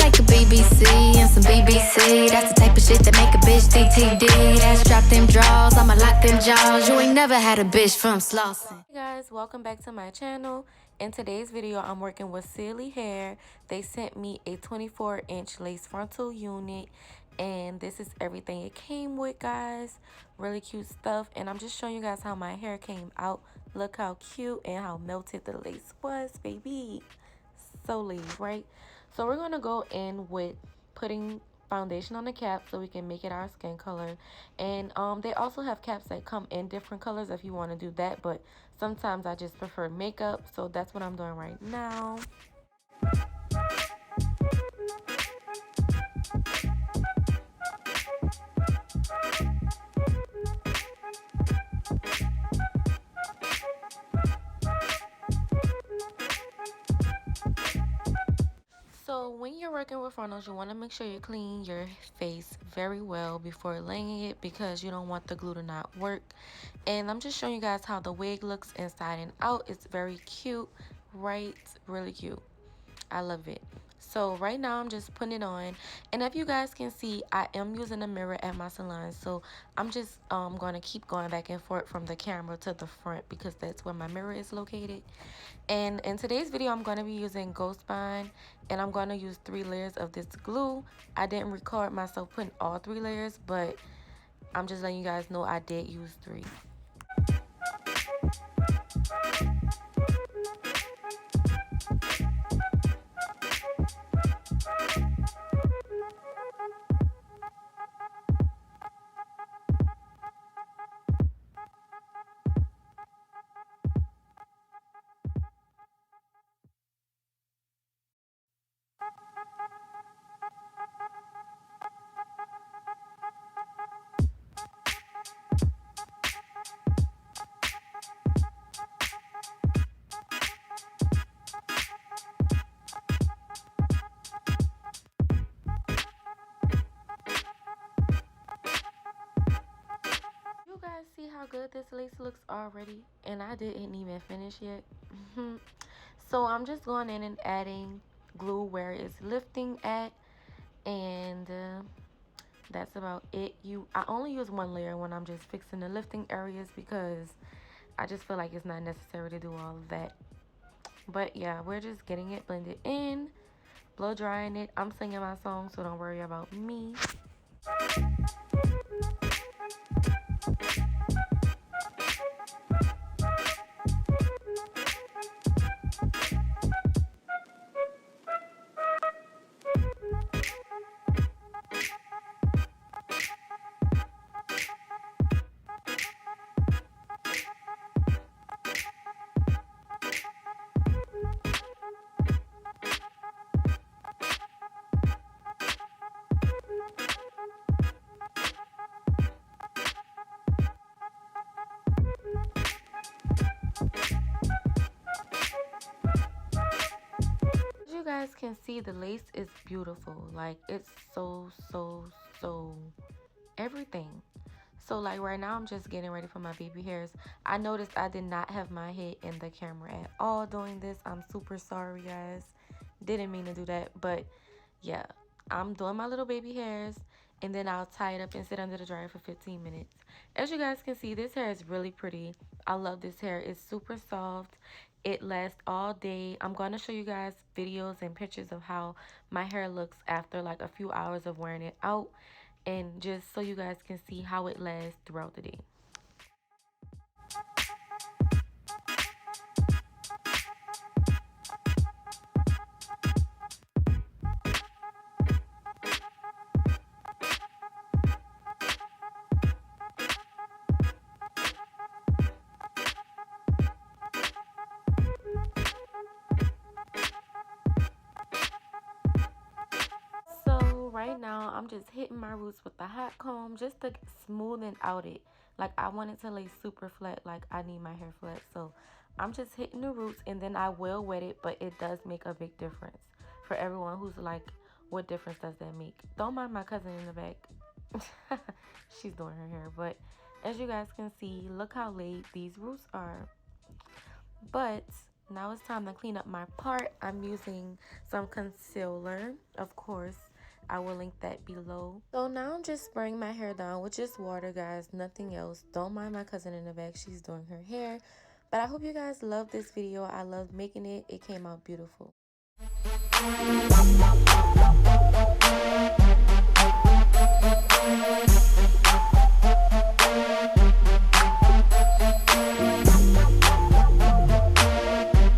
like a BBC and some BBC. That's the type of shit that make a bitch DTD. That's drop them draws, I'ma lock them jaws. You ain't never had a bitch from Slauson. Hey guys, welcome back to my channel. In today's video, I'm working with Celie hair. They sent me a 24-inch lace frontal unit, and this is everything it came with, guys. Really cute stuff, and I'm just showing you guys how my hair came out. Look how cute and how melted the lace was, baby. So lace, right? So we're gonna go in with putting foundation on the cap so we can make it our skin color. And they also have caps that come in different colors if you want to do that, but sometimes I just prefer makeup, so that's what I'm doing right now. So when you're working with frontals, you want to make sure you clean your face very well before laying it, because you don't want the glue to not work. And I'm just showing you guys how the wig looks inside and out. It's very cute, right? Really cute. I love it. So right now I'm just putting it on, and if you guys can see, I am using a mirror at my salon, so I'm just going to keep going back and forth from the camera to the front because that's where my mirror is located. And in today's video, I'm going to be using Ghost Bond, and I'm going to use 3 layers of this glue. I didn't record myself putting all 3 layers, but I'm just letting you guys know I did use 3. Guys, see how good this lace looks already, and I didn't even finish yet. So I'm just going in and adding glue where it's lifting at, and that's about it. I only use 1 layer when I'm just fixing the lifting areas, because I just feel like it's not necessary to do all of that. But yeah, we're just getting it blended in, blow drying it. I'm singing my song, so don't worry about me. Guys can see, the lace is beautiful. Like, it's so everything. So like right now I'm just getting ready for my baby hairs. I noticed I did not have my head in the camera at all doing this. I'm super sorry, guys. Didn't mean to do that, but yeah, I'm doing my little baby hairs, and then I'll tie it up and sit under the dryer for 15 minutes. As you guys can see, this hair is really pretty. I love this hair. It's super soft. It lasts all day. I'm going to show you guys videos and pictures of how my hair looks after like a few hours of wearing it out, and just so you guys can see how it lasts throughout the day. Right now I'm just hitting my roots with the hot comb just to smoothen out it. Like, I want it to lay super flat, like I need my hair flat. So I'm just hitting the roots, and then I will wet it, but it does make a big difference. For everyone who's like, what difference does that make? Don't mind my cousin in the back. She's doing her hair. But as you guys can see, look how laid these roots are. But Now it's time to clean up my part. I'm using some concealer, of course. I will link that below. So now I'm just spraying my hair down with just water, guys, nothing else. Don't mind my cousin in the back, she's doing her hair. But I hope you guys love this video. I loved making it. It came out beautiful.